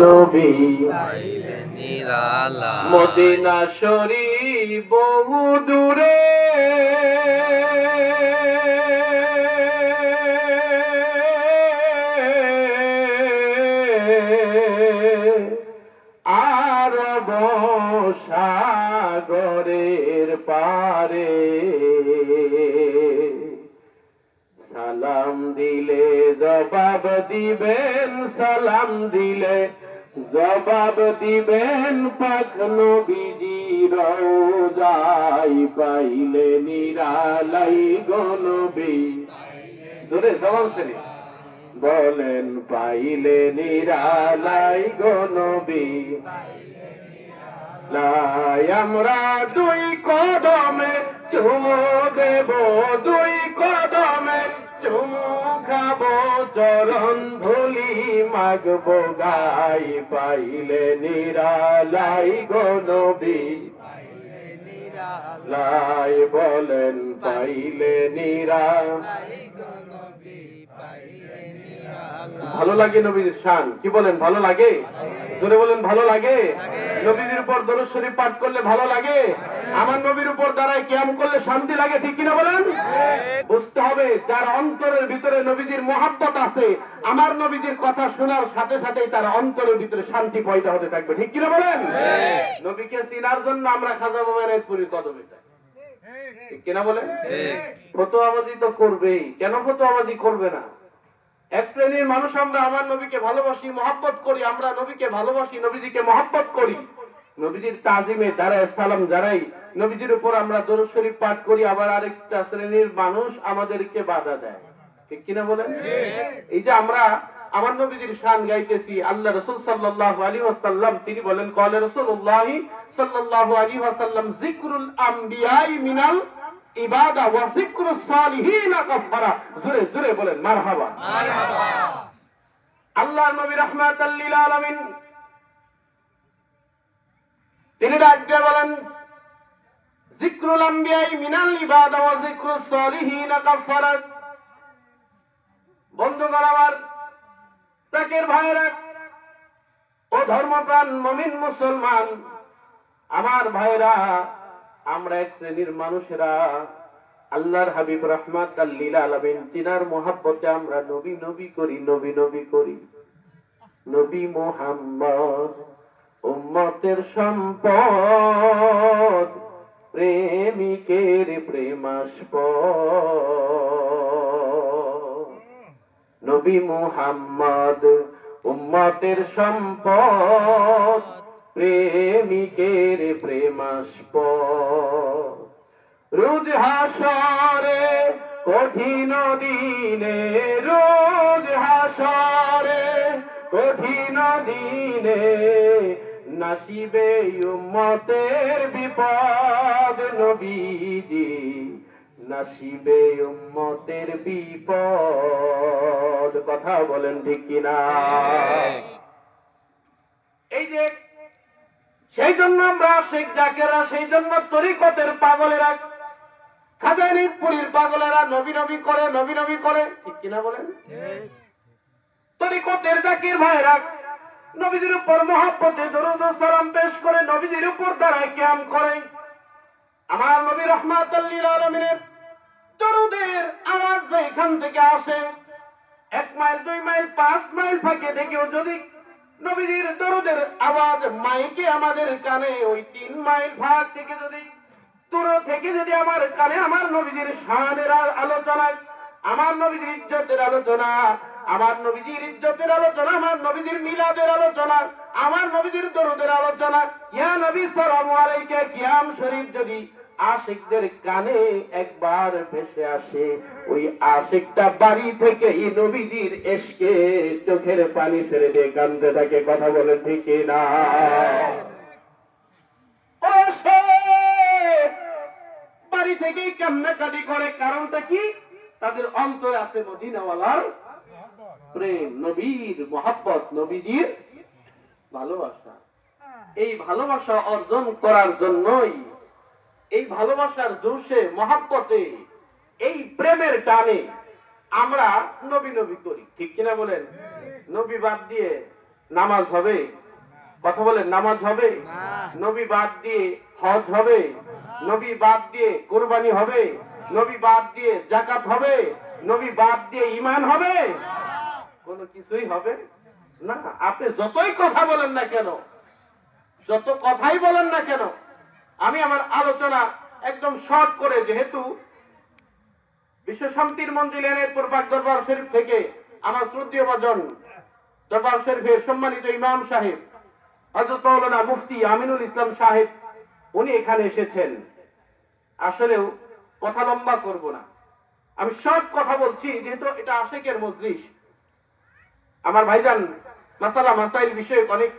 নবী মদিনা শরীফ বহু দূরে আরব সাগরের পারে সালাম দিলে জবাব দিবেন, সালাম দিলে জবাব দিবেন, পাক নবীজি রওজায় পাইলে নিরালাই গো নবী। জোরে জবাব দেন, বলেন পাইলে নিরালাই গো নবী। লাই আমরা দুই কদমে চুমু দেব, দুই কদমে চুমু খাবো, চরণ ধুলি মাগবো গাই পাইলে নিরালাই গো নবী। লাই বলেন পাইলে নিরালাই। ভালো লাগে নবীর শান, কি বলেন ভালো লাগে? জোরে বলেন ভালো লাগে? নবীর উপর দরুদ শরীফ পাঠ করলে ভালো লাগে? আমার নবীর উপর দাঁড়ায় কিয়াম করলে শান্তি লাগে, ঠিক কিনা বলেন? বুঝতে হবে যার অন্তরের ভিতরে নবীজির মহব্বত আছে, আমার নবীজির কথা শোনার সাথে সাথেই তার অন্তরের ভিতরে শান্তি পয়দা হতে থাকবে, ঠিক কিনা বলেন? নবীকে চিনার জন্য আমরা খাজা বাবার পুরীর কদমে যাই, ঠিক কিনা বলেন? ফতোয়াবাজি তো করবেই, কেন ফতোয়াবাজি করবে না? এক শ্রেণীর মানুষ আমরা আমার নবীকে ভালোবাসি, মহব্বত করি, আমরা নবীকে ভালোবাসি, নবীজিকে মহব্বত করি, নবীজির তাজিমে দাঁড়ায় সালাম জানাই, নবীজির উপর আমরা দরুদ শরীফ পাঠ করি। আবার আরেকটা শ্রেণীর মানুষ আমাদেরকে বাধা দেয়, ঠিক কিনা বলেন? এই যে আমরা আমার নবীজির শান গাইতেছি, আল্লাহ রাসূল সাল্লাল্লাহু আলাইহি ওয়াসাল্লাম তিনি বলেন, ক্বালা রাসূলুল্লাহ সাল্লাল্লাহু আলাইহি ওয়াসাল্লাম যিকরুল আমবিয়াই মিনাল ইবাদা ওয়া যিকরুস সালিহিন কাফারা। জোরে জোরে বলেন মারহাবা, মারহাবা। আল্লাহর নবী রাহমাতাল লিল আলামিন তিনি ডাক দিয়ে বলেন, যিকরুল আমবিয়াই মিনাল ইবাদা ওয়া যিকরুস সালিহিন কাফারা। বন্ধুগণ আমার, তাকের ভাইরা ও ধর্মপ্রাণ মুমিন মুসলমান আমার ভাইরা, আমরা এক শ্রেণীর মানুষেরা আল্লাহর হাবিব রাহমাতাল লিল আলামিন তিনার মহব্বতে আমরা নবী নবী করি, নবী নবী করি। নবী মুহাম্মদ উম্মতের সম্পদ, প্রেমিকের প্রেমাস্পদ। নবী মুহাম্মদ উম্মতের সম্পদ, প্রেমিকের প্রেমাস্পদ। রোজ হাসরে কঠিন দিনে, রোজ হাসরে কঠিন দিনে নাসিবে উম্মতের বিপদ। নবীজি নাসিবে উম্মতের বিপদ। কথা বলেন ঠিক কিনা? এই যে সেই জন্য আমরা শেখ জাকেরা, সেই জন্য তরিকতের পাগলেরা, খাজানীপুরীর পাগলেরা নবী নবী করে, নবী নবী করে, ঠিক কিনা বলেন? তরিকতের জাকির ভাইরা নবীজির উপর মহব্বতে দরুদ ও সালাম পেশ করে, নবীজির উপর দাঁড়ায় কিয়াম করে। আমার নবী রাহমাতাল লিল আলামিনের দরুদের আওয়াজ যেখান থেকে আসে, 1 মাইল 2 মাইল 5 মাইল ফাঁকে থেকেও যদি নবীজির দরুদের আওয়াজ মাইকে আমাদের কানে, ওই 3 মাইল ফাঁক থেকে যদি দূর থেকে যদি আমার কানে আমার নবীজির শানের আলোচনা, আমার নবীজির ইজ্জতের আলোচনা, আমার নবীজির ইজ্জতের আলোচনা, আমার নবীজির মিলাদের আলোচনা, আমার নবীজির দরুদের আলোচনা, ইয়া নবী সালামু আলাইকা কিয়াম শরীফ যদি আশিকদের কানে একবার ভেসে আসে, ওই আশিকটা বাড়ি থেকে এই নবীজির ইশকে চোখের পানি ছেড়ে দিয়ে কাঁদতে থাকে। কথা বলে ঠিক না? বাড়ি থেকেই কান্নাকাটি করে, কারণটা কি? তাদের অন্তরে আছে মদিনাওয়ালার প্রেম, নবীর মহব্বত, নবীজির ভালোবাসা। এই ভালোবাসা অর্জন করার জন্যই, এই ভালোবাসার জোশে, মহব্বতে, এই প্রেমের টানে আমরা নবী নবী করি, ঠিক কিনা বলেন? নবী বাদ দিয়ে নামাজ হবে? কথা বলেন, নামাজ হবে? নবী বাদ দিয়ে হজ হবে? নবী বাদ দিয়ে কুরবানি হবে? নবী বাদ দিয়ে যাকাত হবে? নবী বাদ দিয়ে ঈমান হবে? কোনো কিছুই হবে না। আপনি যতই কথা বলেন না কেন, যত কথাই বলেন না কেন, আমি আমার আলোচনা একদম শর্ট করে, যেহেতু বিশ্ব শান্তির মঞ্জিল এনায়েতপুর পাক দরবার শরীফ থেকে আমার শ্রদ্ধেয় ভাজন দরবার শরীফের সম্মানিত ইমাম সাহেব হযরত মাওলানা মুফতি আমিনুল ইসলাম সাহেব, উনি এখানে এসেছেন। আসলেও কথা লম্বা করব না, আমি শর্ট কথা বলছি, যেহেতু এটা আশিকের মজলিস। আমার ভাইজান মাসালা মাসাইল বিষয়ে অনেক